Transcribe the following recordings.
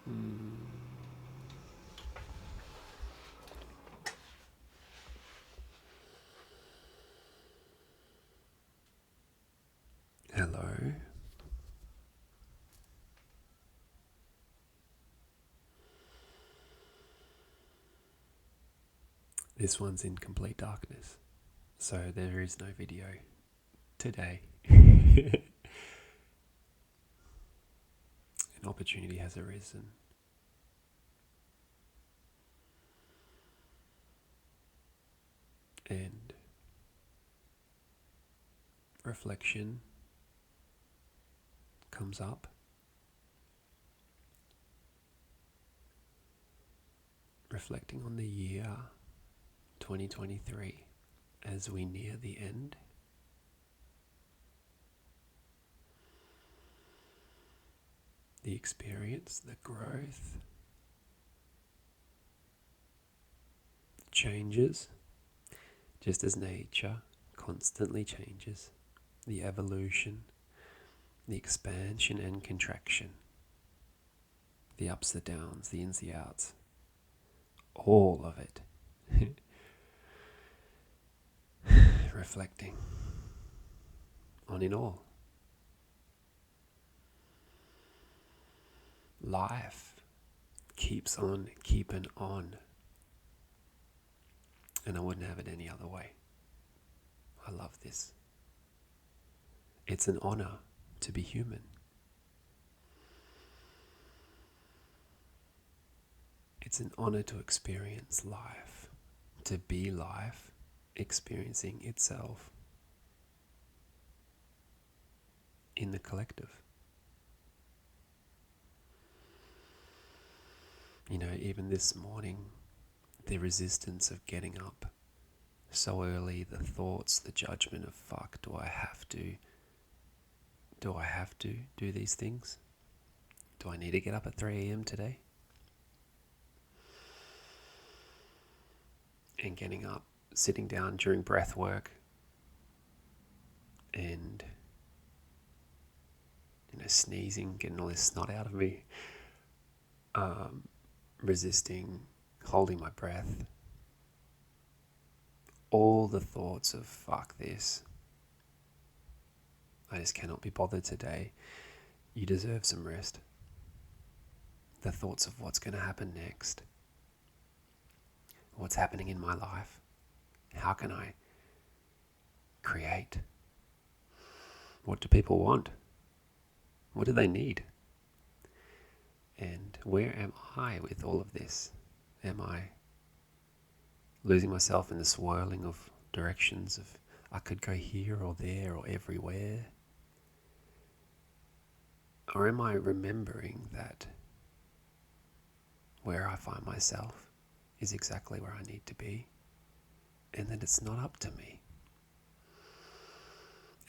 Hello. This one's in complete darkness, so there is no video today. An opportunity has arisen. And reflection comes up. Reflecting on the year 2023 as we near the end. The experience, the growth, the changes, just as nature constantly changes, the evolution, the expansion and contraction, the ups, the downs, the ins, the outs, all of it. Reflecting on it all. Life keeps on keeping on. And I wouldn't have it any other way. I love this. It's an honor to be human. It's an honor to experience life, to be life, experiencing itself in the collective. You know, even this morning, the resistance of getting up so early, the thoughts, the judgment of fuck, do I have to do these things? Do I need to get up at 3 a.m. today? And getting up, sitting down during breath work, and sneezing, getting all this snot out of me, resisting, holding my breath, all the thoughts of fuck this, I just cannot be bothered today, you deserve some rest. The thoughts of what's going to happen next, what's happening in my life, how can I create, what do people want, what do they need, and where am I with all of this? Am I losing myself in the swirling of directions of I could go here or there or everywhere? Or am I remembering that where I find myself is exactly where I need to be, and that it's not up to me?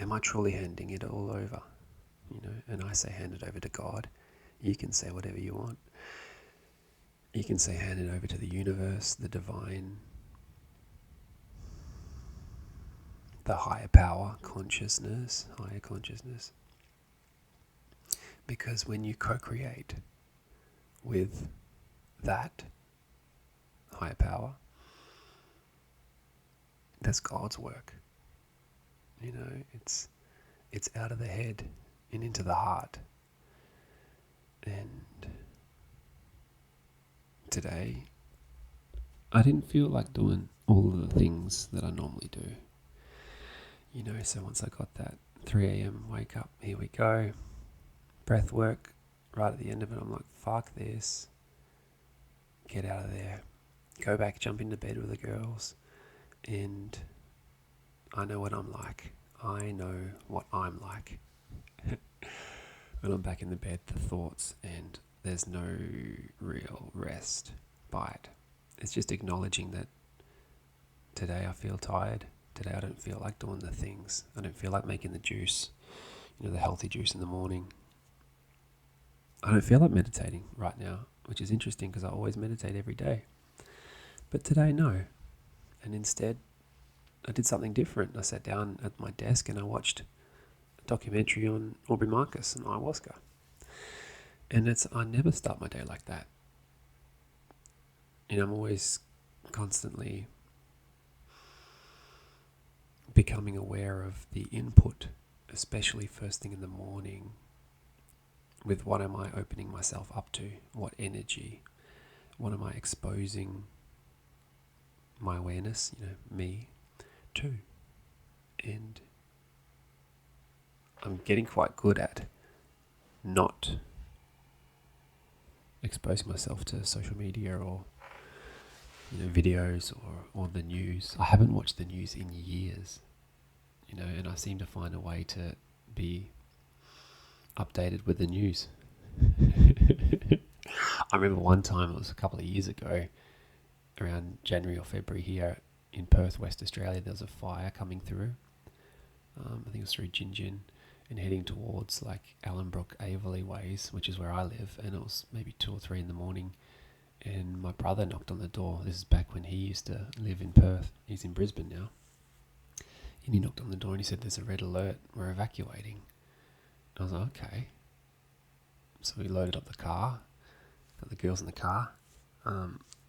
Am I truly handing it all over? And I say hand it over to God. You can say whatever you want. You can say hand it over to the universe, the divine, the higher power, higher consciousness. Because when you co-create with that higher power, that's God's work. It's out of the head and into the heart. And today, I didn't feel like doing all of the things that I normally do. So once I got that 3 a.m. wake up, here we go, breath work, right at the end of it, I'm like, fuck this. Get out of there. Go back, jump into bed with the girls. And I know what I'm like. I know what I'm like. When I'm back in the bed, the thoughts, and there's no real rest by it. It's just acknowledging that today I feel tired. Today I don't feel like doing the things. I don't feel like making the juice, the healthy juice in the morning. I don't feel like meditating right now, which is interesting because I always meditate every day. But today, no. And instead, I did something different. I sat down at my desk and I watched a documentary on Aubrey Marcus and ayahuasca. And I never start my day like that. I'm always constantly becoming aware of the input, especially first thing in the morning, with what am I opening myself up to? What energy? What am I exposing my awareness, me, to? And I'm getting quite good at not exposing myself to social media or videos or the news. I haven't watched the news in years, and I seem to find a way to be updated with the news. I remember one time, it was a couple of years ago, around January or February here in Perth, West Australia, there was a fire coming through. I think it was through Gingin and heading towards like Allenbrook, Averley ways, which is where I live, and it was maybe 2 or 3 in the morning, and my brother knocked on the door. This is back when he used to live in Perth. He's in Brisbane now. And he knocked on the door and he said, "There's a red alert, we're evacuating." And I was like, okay. So we loaded up the car, got the girls in the car. I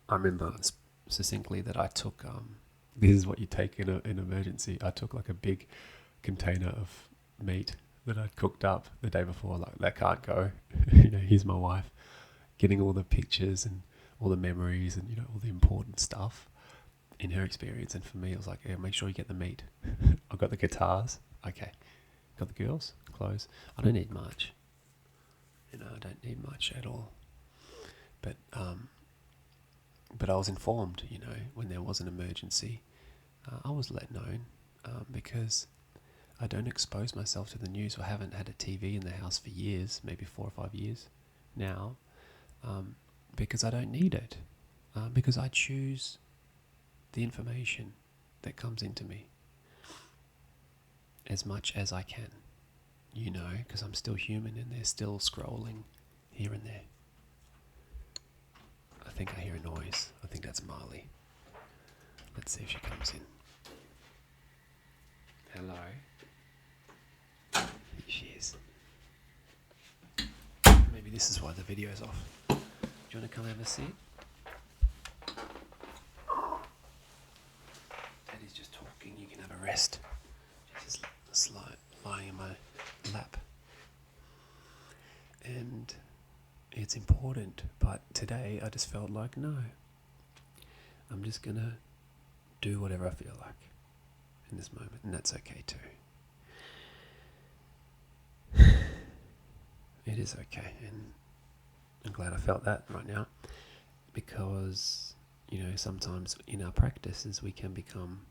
remember succinctly that I took, this is what you take in an emergency. I took like a big container of meat that I'd cooked up the day before, like that can't go. Here's my wife getting all the pictures and all the memories and all the important stuff in her experience. And for me, it was like, yeah, make sure you get the meat. I've got the guitars. Okay. Got the girls, clothes. I don't need much. I don't need much at all. But I was informed, when there was an emergency. I was let known because I don't expose myself to the news. I haven't had a TV in the house for years, maybe 4 or 5 years now, because I don't need it, because I choose the information that comes into me as much as I can, because I'm still human and they're still scrolling here and there. I think I hear a noise. I think that's Marley. Let's see if she comes in. Hello. Here she is. Maybe this is why the video's off. Do you want to come have a seat? Daddy's just talking. You can have a rest. She's just lying in my lap. And it's important, but today I just felt like, no, I'm just going to do whatever I feel like in this moment, and that's okay too. It is okay, and I'm glad I felt that right now, because sometimes in our practices we can become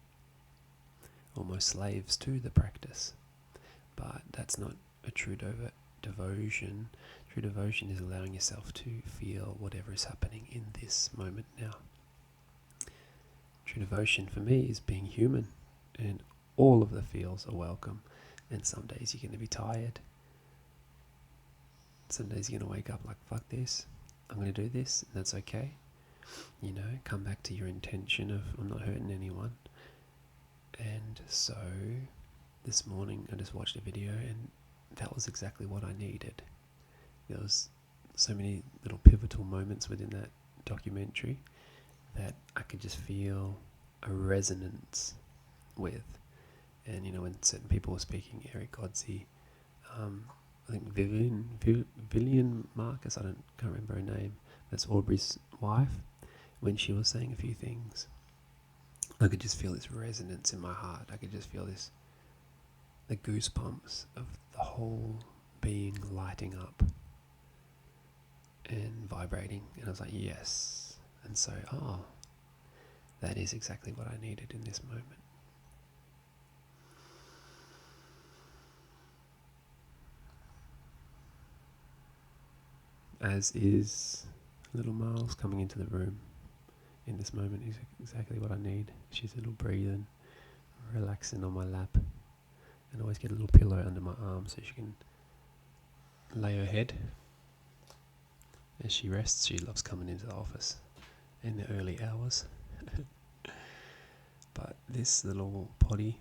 almost slaves to the practice, but that's not a true devotion. True devotion is allowing yourself to feel whatever is happening in this moment now. True devotion for me is being human, and all of the feels are welcome. And some days you're going to be tired. Some days you're going to wake up like, fuck this, I'm going to do this, and that's okay. Come back to your intention of, I'm not hurting anyone. And so this morning I just watched a video, and that was exactly what I needed. There was so many little pivotal moments within that documentary that I could just feel a resonance with. And when certain people were speaking, Eric Godsey, I think Vivian Marcus, can't remember her name, that's Aubrey's wife, when she was saying a few things, I could just feel this resonance in my heart. I could just feel the goosebumps of the whole being lighting up and vibrating. And I was like, yes. And so, that is exactly what I needed in this moment. As is little Miles coming into the room in this moment is exactly what I need. She's a little breathing, relaxing on my lap, and I always get a little pillow under my arm so she can lay her head as she rests. She loves coming into the office in the early hours. But this little potty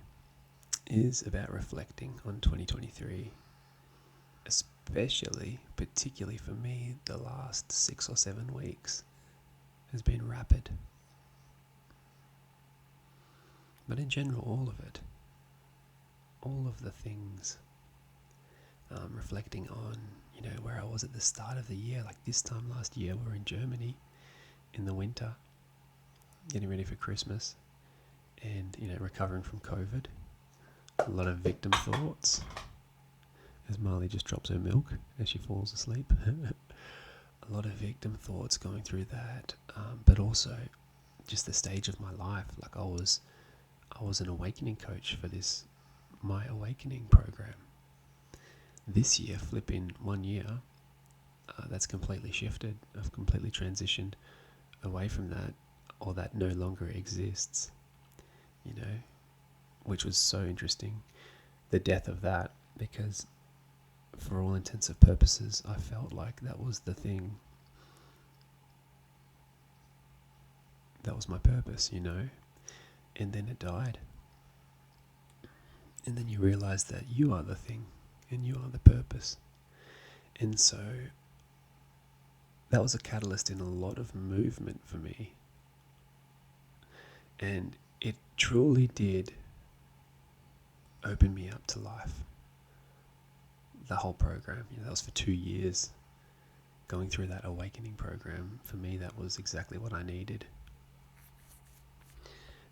is about reflecting on 2023, particularly for me, the last 6 or 7 weeks has been rapid. But in general, all of it, all of the things, reflecting on, where I was at the start of the year, like this time last year, we were in Germany in the winter, getting ready for Christmas, and, recovering from COVID. A lot of victim thoughts, as Marley just drops her milk as she falls asleep. A lot of victim thoughts going through that, but also just the stage of my life. Like I was an awakening coach for this My Awakening program. This year, flip in 1 year, that's completely shifted. I've completely transitioned away from that, or that no longer exists, which was so interesting, the death of that, because for all intents and purposes, I felt like that was the thing. That was my purpose, and then it died. And then you realize that you are the thing and you are the purpose. And so that was a catalyst in a lot of movement for me. And it truly did open me up to life. The whole program, that was for 2 years. Going through that awakening program, for me, that was exactly what I needed.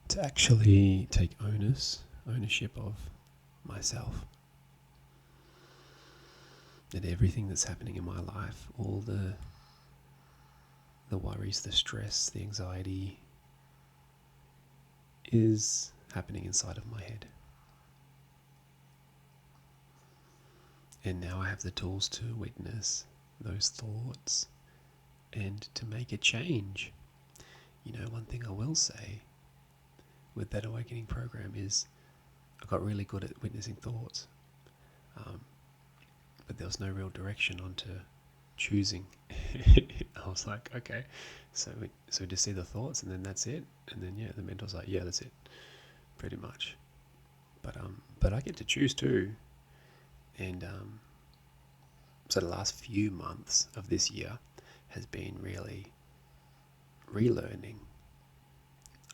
To actually take ownership of myself. That everything that's happening in my life, all the worries, the stress, the anxiety, is happening inside of my head. And now I have the tools to witness those thoughts and to make a change. One thing I will say with that awakening program is I got really good at witnessing thoughts. But there was no real direction onto choosing. I was like, okay, so just see the thoughts and then that's it. And then, the mentor's like, yeah, that's it, pretty much. But I get to choose too. And so the last few months of this year has been really relearning,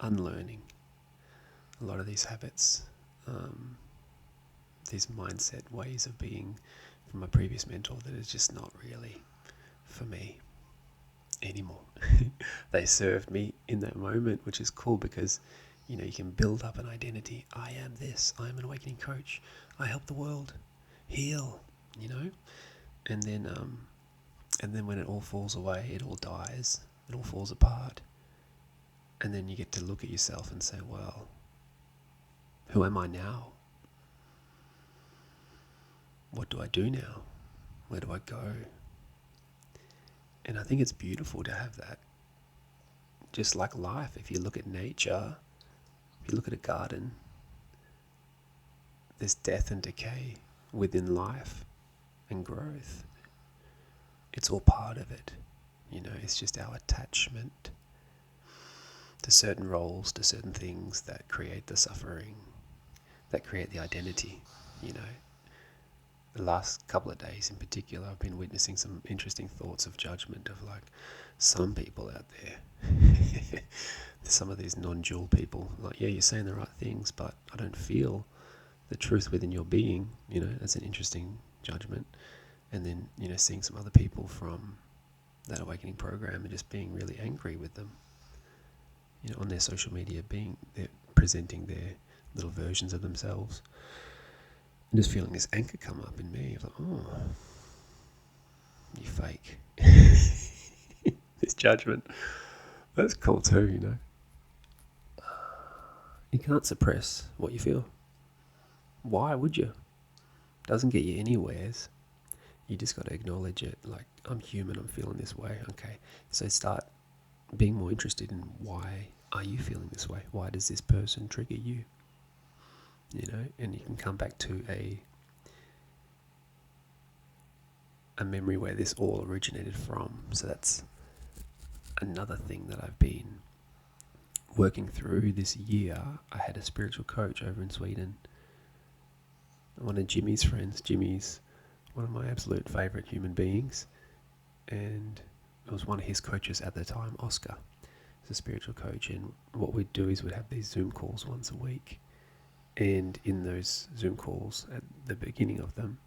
unlearning a lot of these habits, these mindset ways of being from my previous mentor that is just not really for me anymore. They served me in that moment, which is cool because you can build up an identity. I am this. I am an awakening coach. I help the world heal, and then when it all falls away, it all dies, it all falls apart, and then you get to look at yourself and say, well, who am I now? What do I do now? Where do I go? And I think it's beautiful to have that. Just like life, if you look at nature, if you look at a garden, there's death and decay within life and growth. It's all part of it. It's just our attachment to certain roles, to certain things that create the suffering, that create the identity. The last couple of days in particular, I've been witnessing some interesting thoughts of judgment of like some people out there. Some of these non-dual people, like, yeah, you're saying the right things, but I don't feel the truth within your being. That's an interesting judgment. And then, seeing some other people from that awakening program and just being really angry with them, on their social media, they're presenting their little versions of themselves. And just feeling this anchor come up in me. I was like, oh, you fake. This judgment. That's cool too, You can't suppress what you feel. Why would you? Doesn't get you anywheres. You just got to acknowledge it. Like, I'm human, I'm feeling this way. Okay, so start being more interested in why are you feeling this way? Why does this person trigger you? And you can come back to a memory where this all originated from. So that's another thing that I've been working through this year. I had a spiritual coach over in Sweden. One of Jimmy's friends. Jimmy's one of my absolute favourite human beings, and it was one of his coaches at the time, Oscar. He's a spiritual coach, and what we'd do is we'd have these Zoom calls once a week, and in those Zoom calls, at the beginning of them,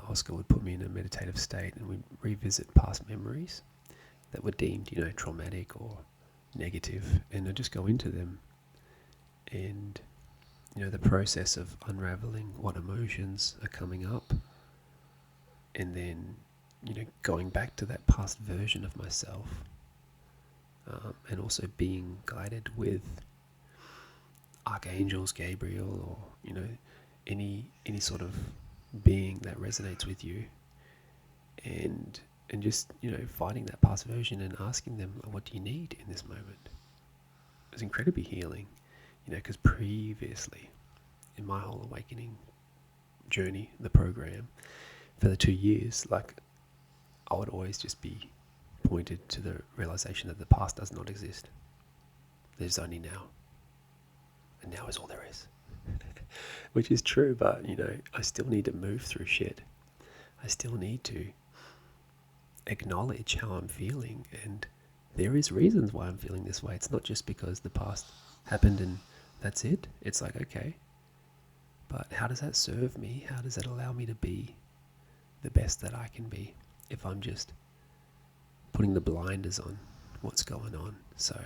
Oscar would put me in a meditative state, and we'd revisit past memories that were deemed, traumatic or negative, and I'd just go into them, and the process of unraveling what emotions are coming up, and then going back to that past version of myself, and also being guided with archangels, Gabriel, or any sort of being that resonates with you, and just finding that past version and asking them, what do you need in this moment? It was incredibly healing, because previously in my whole awakening journey, the program, for the 2 years, I would always just be pointed to the realization that the past does not exist. There's only now. And now is all there is. Which is true, but, I still need to move through shit. I still need to acknowledge how I'm feeling, and there is reasons why I'm feeling this way. It's not just because the past happened and that's it. It's like, okay, but how does that serve me? How does that allow me to be the best that I can be if I'm just putting the blinders on what's going on? So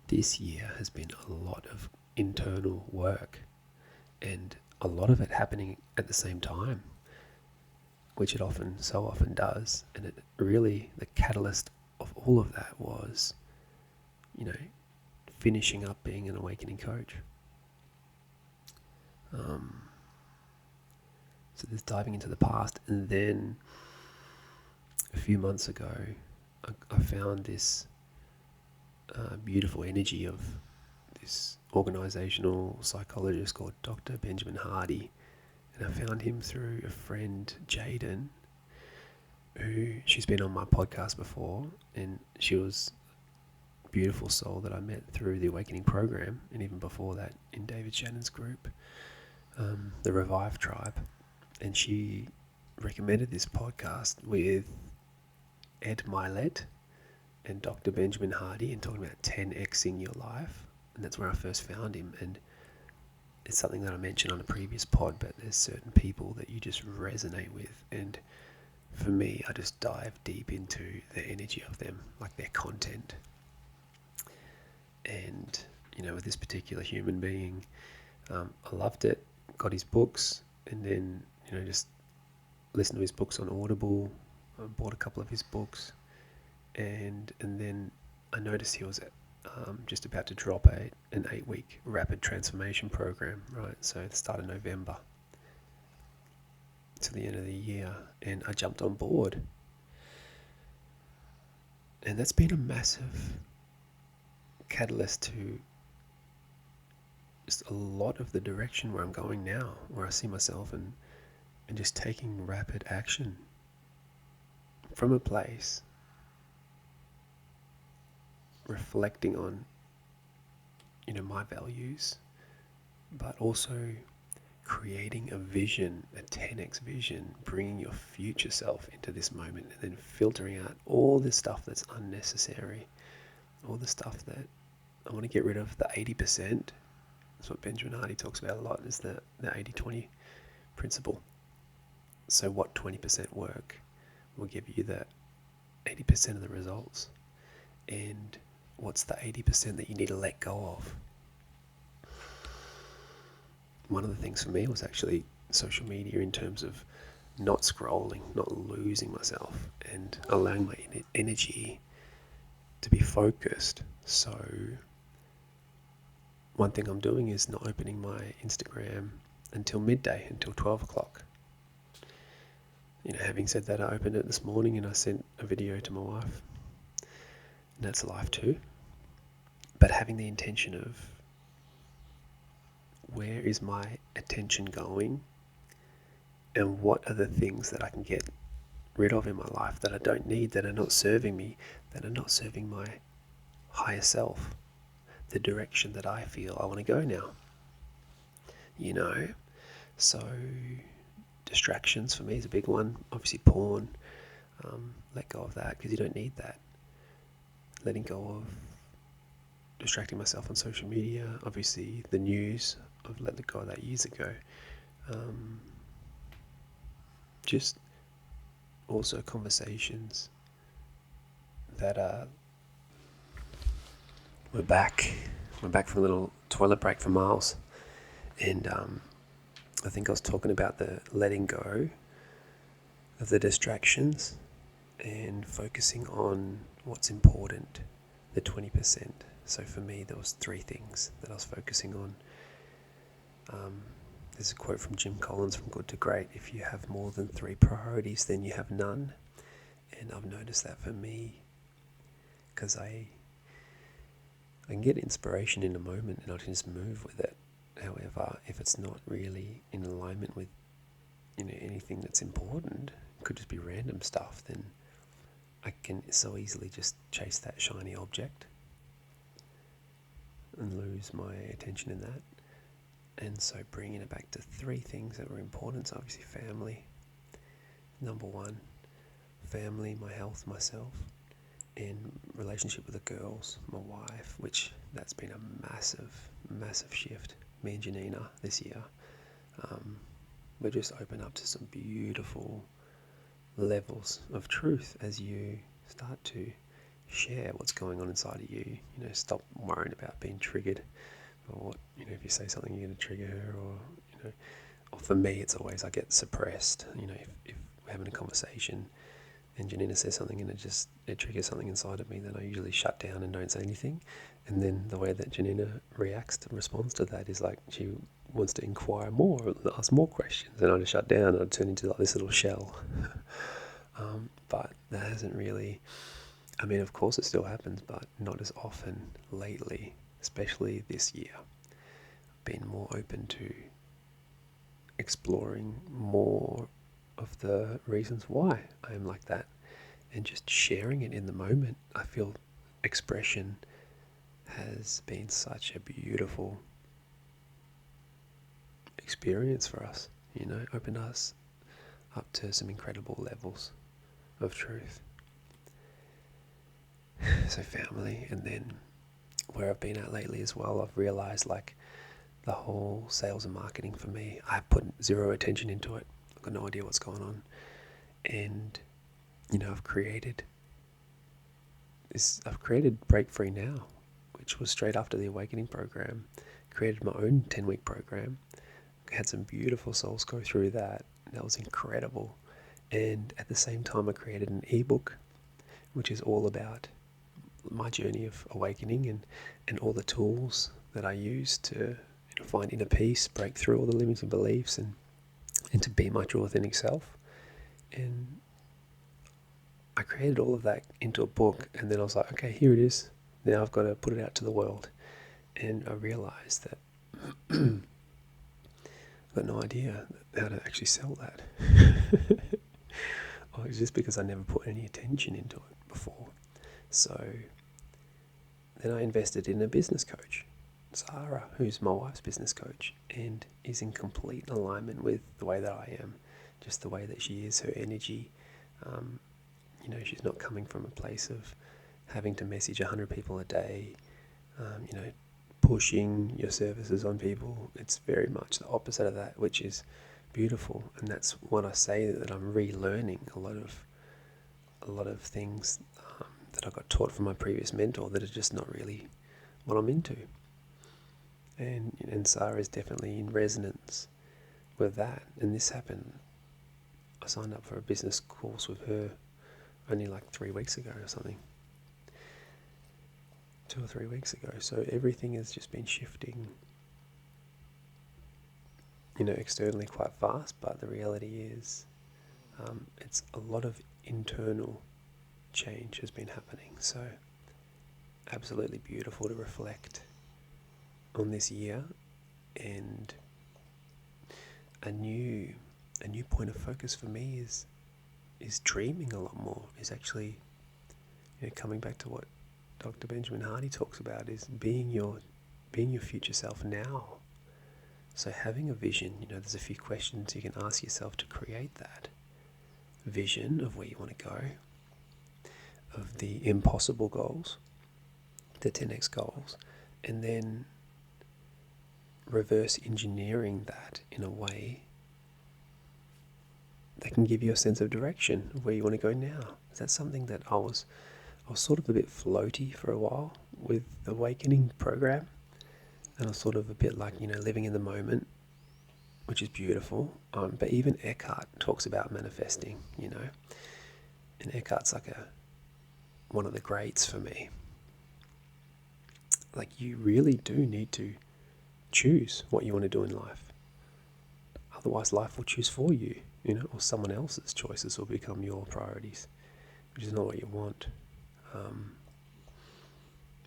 this year has been a lot of internal work, and a lot of it happening at the same time, which it so often does. And it really, the catalyst of all of that was, finishing up being an awakening coach. So there's diving into the past, and then a few months ago, I found this beautiful energy of this organizational psychologist called Dr. Benjamin Hardy, and I found him through a friend, Jaden, who she's been on my podcast before, and she was a beautiful soul that I met through the Awakening program, and even before that in David Shannon's group, the Revive Tribe. And she recommended this podcast with Ed Milet and Dr. Benjamin Hardy, and talking about 10xing your life. And that's where I first found him. And it's something that I mentioned on a previous pod, but there's certain people that you just resonate with. And for me, I just dive deep into the energy of them, like their content. And, with this particular human being, I loved it, got his books, and then, just listened to his books on Audible. I bought a couple of his books, and then I noticed he was just about to drop an 8-week rapid transformation program, right? So at the start of November to the end of the year, and I jumped on board. And that's been a massive catalyst to just a lot of the direction where I'm going now, where I see myself and just taking rapid action from a place reflecting on my values, but also creating a vision, a 10x vision, bringing your future self into this moment, and then filtering out all the stuff that's unnecessary, all the stuff that I want to get rid of. The 80%, that's what Benjamin Hardy talks about a lot, is the 80-20 principle. So what 20% work will give you the 80% of the results, and what's the 80% that you need to let go of? One of the things for me was actually social media, in terms of not scrolling, not losing myself, and allowing my energy to be focused. So one thing I'm doing is not opening my Instagram until midday, until 12 o'clock. Having said that, I opened it this morning and I sent a video to my wife, and that's live too. But having the intention of, where is my attention going, and what are the things that I can get rid of in my life that I don't need, that are not serving me, that are not serving my higher self, the direction that I feel I want to go now. So Distractions for me is a big one. Obviously porn, let go of that because you don't need that. Letting go of distracting myself on social media, obviously the news, I've let go of that years ago. Just also conversations that we're back from a little toilet break for Miles, and I think I was talking about the letting go of the distractions and focusing on what's important, the 20%. So for me, there was 3 things that I was focusing on. There's a quote from Jim Collins from Good to Great: if you have more than 3 priorities, then you have none. And I've noticed that for me, because I can get inspiration in a moment and I can just move with it. However, if it's not really in alignment with anything that's important, it could just be random stuff, then I can so easily just chase that shiny object and lose my attention in that. And so bringing it back to 3 things that were important. So obviously family, number 1, family, my health, myself, and relationship with the girls, my wife, which that's been a massive shift. Me and Janina this year, we're just open up to some beautiful levels of truth as you start to share what's going on inside of you. Stop worrying about being triggered, or what if you say something you're going to trigger her, or for me it's always I get suppressed. If we're having a conversation and Janina says something and it triggers something inside of me, then I usually shut down and don't say anything. And then the way that Janina reacts and responds to that is like she wants to inquire more, ask more questions, and I just shut down and I turn into like this little shell. But that hasn't really, of course it still happens, but not as often lately, especially this year. Been more open to exploring more of the reasons why I am like that, and just sharing it in the moment. I feel expression has been such a beautiful experience for us, opened us up to some incredible levels of truth. So family, and then where I've been at lately as well, I've realized like the whole sales and marketing for me, I put 0 attention into it. I've got no idea what's going on. And I've created Break Free Now, which was straight after the Awakening program. Created my own 10-week program. Had some beautiful souls go through that. That was incredible. And at the same time, I created an ebook, which is all about my journey of awakening and all the tools that I use to find inner peace, break through all the limiting beliefs, and to be my true authentic self. And I created all of that into a book, and then I was like, okay, here it is. Now I've got to put it out to the world. And I realized that I've got no idea how to actually sell that. Well, it's just because I never put any attention into it before. So then I invested in a business coach, Sarah, who's my wife's business coach, and is in complete alignment with the way that I am, just the way that she is, her energy. She's not coming from a place of having to message 100 people a day, pushing your services on people. It's very much the opposite of that, which is beautiful. And that's when I say that I'm relearning a lot of things that I got taught from my previous mentor that are just not really what I'm into. And Sarah is definitely in resonance with that. And this happened, I signed up for a business course with her only like 3 weeks ago or something. 2 or 3 weeks ago. So everything has just been shifting, externally quite fast, but the reality is it's a lot of internal change has been happening. So absolutely beautiful to reflect on this year, and a new point of focus for me is dreaming a lot more, is actually coming back to what Dr. Benjamin Hardy talks about, is being your future self now. So having a vision, there's a few questions you can ask yourself to create that vision of where you want to go, of the impossible goals, the 10x goals, and then reverse engineering that in a way that can give you a sense of direction of where you want to go now. That's something that I was sort of a bit floaty for a while with the Awakening program, and I was sort of a bit like, living in the moment, which is beautiful. But even Eckhart talks about manifesting, and Eckhart's like one of the greats for me. Like, you really do need to choose what you want to do in life. Otherwise, life will choose for you, or someone else's choices will become your priorities, which is not what you want.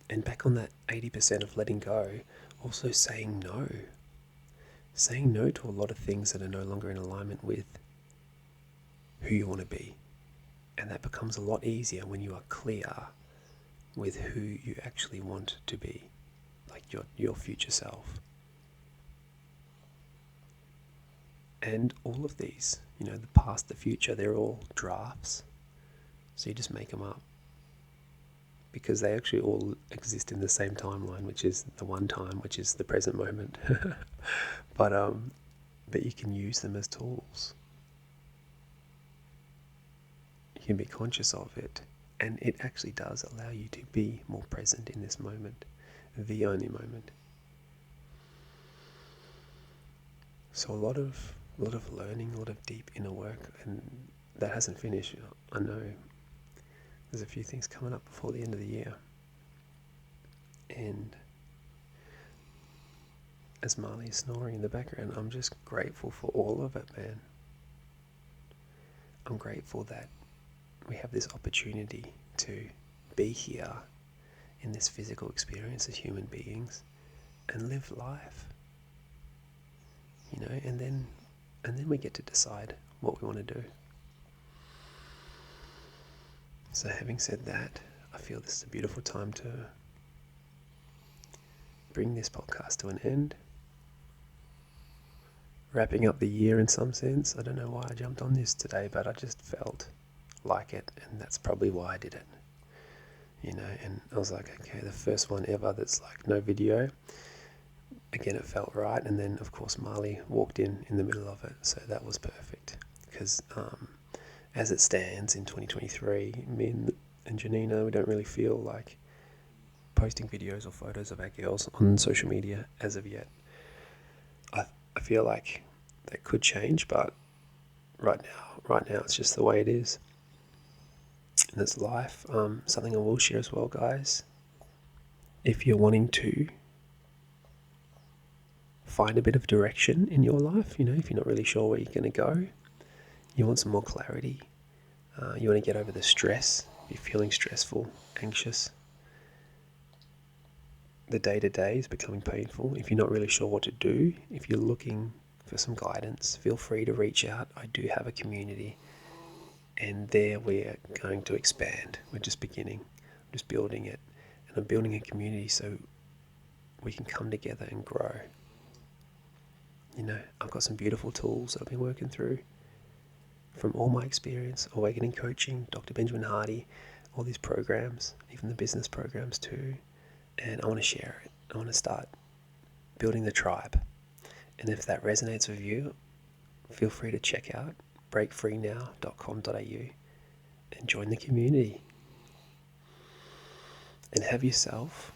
And back on that 80% of letting go, also saying no. Saying no to a lot of things that are no longer in alignment with who you want to be. And that becomes a lot easier when you are clear with who you actually want to be, like your future self. And all of these, the past, the future, they're all drafts. So you just make them up, because they actually all exist in the same timeline, which is the one time, which is the present moment. But you can use them as tools. You can be conscious of it, and it actually does allow you to be more present in this moment, the only moment. So a lot of learning, a lot of deep inner work, and that hasn't finished. I know there's a few things coming up before the end of the year. And as Marley is snoring in the background, I'm just grateful for all of it, man. I'm grateful that we have this opportunity to be here in this physical experience as human beings and live life, and then we get to decide what we want to do. So having said that, I feel this is a beautiful time to bring this podcast to an end. Wrapping up the year in some sense. I don't know why I jumped on this today, but I just felt like it, and that's probably why I did it. And I was like, okay, the first one ever that's like no video. Again, it felt right, and then of course Marley walked in the middle of it, so that was perfect. Because as it stands in 2023, me and Janina, we don't really feel like posting videos or photos of our girls on social media as of yet. I feel like that could change, but right now it's just the way it is. And it's life. Something I will share as well, guys. If you're wanting to find a bit of direction in your life, if you're not really sure where you're going to go, you want some more clarity, you want to get over the stress, you're feeling stressful, anxious, the day-to-day is becoming painful, if you're not really sure what to do, if you're looking for some guidance, feel free to reach out. I do have a community, and there we're going to expand. We're just beginning. I'm just building it, and I'm building a community so we can come together and grow. I've got some beautiful tools that I've been working through from all my experience, Awakening Coaching, Dr. Benjamin Hardy, all these programs, even the business programs too. And I want to share it. I want to start building the tribe. And if that resonates with you, feel free to check out breakfreenow.com.au and join the community. And have yourself,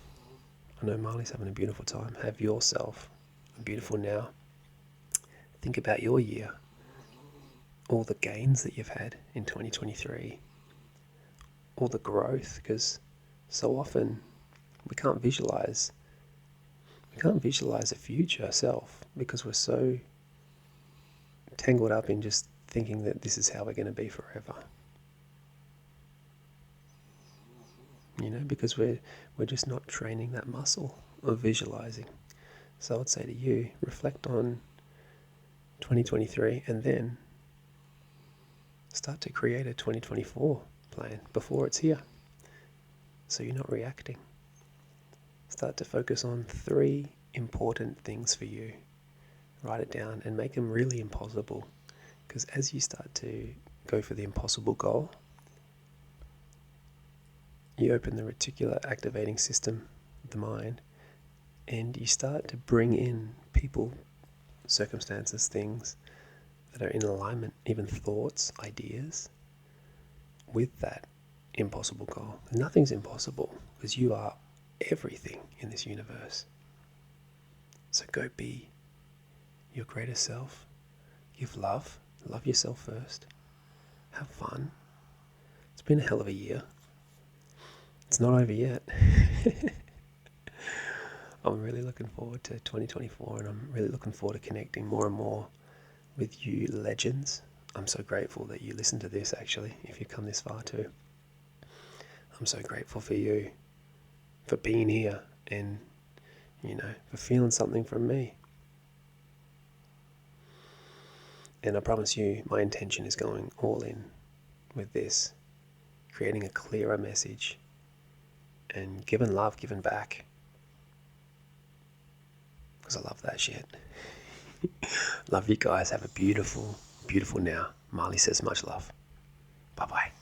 I know Marley's having a beautiful time, have yourself a beautiful now. Think about your year, all the gains that you've had in 2023, all the growth, because so often we can't visualize a future self because we're so tangled up in just thinking that this is how we're going to be forever. Because we're just not training that muscle of visualizing. So I would say to you, reflect on 2023 and then start to create a 2024 plan before it's here, so you're not reacting. Start to focus on 3 important things for you Write it down and make them really impossible. Because as you start to go for the impossible goal, you open the reticular activating system of the mind and you start to bring in people, circumstances, things that are in alignment, even thoughts, ideas, with that impossible goal. Nothing's impossible because you are everything in this universe. So go be your greatest self. Give love. Love yourself first. Have fun. It's been a hell of a year. It's not over yet. I'm really looking forward to 2024 and I'm really looking forward to connecting more and more with you legends. I'm so grateful that you listen to this actually, if you've come this far too. I'm so grateful for you, for being here and, for feeling something from me. And I promise you, my intention is going all in with this, creating a clearer message and giving love, giving back. Because I love that shit. Love you guys. Have a beautiful, beautiful now. Marley says much love. Bye-bye.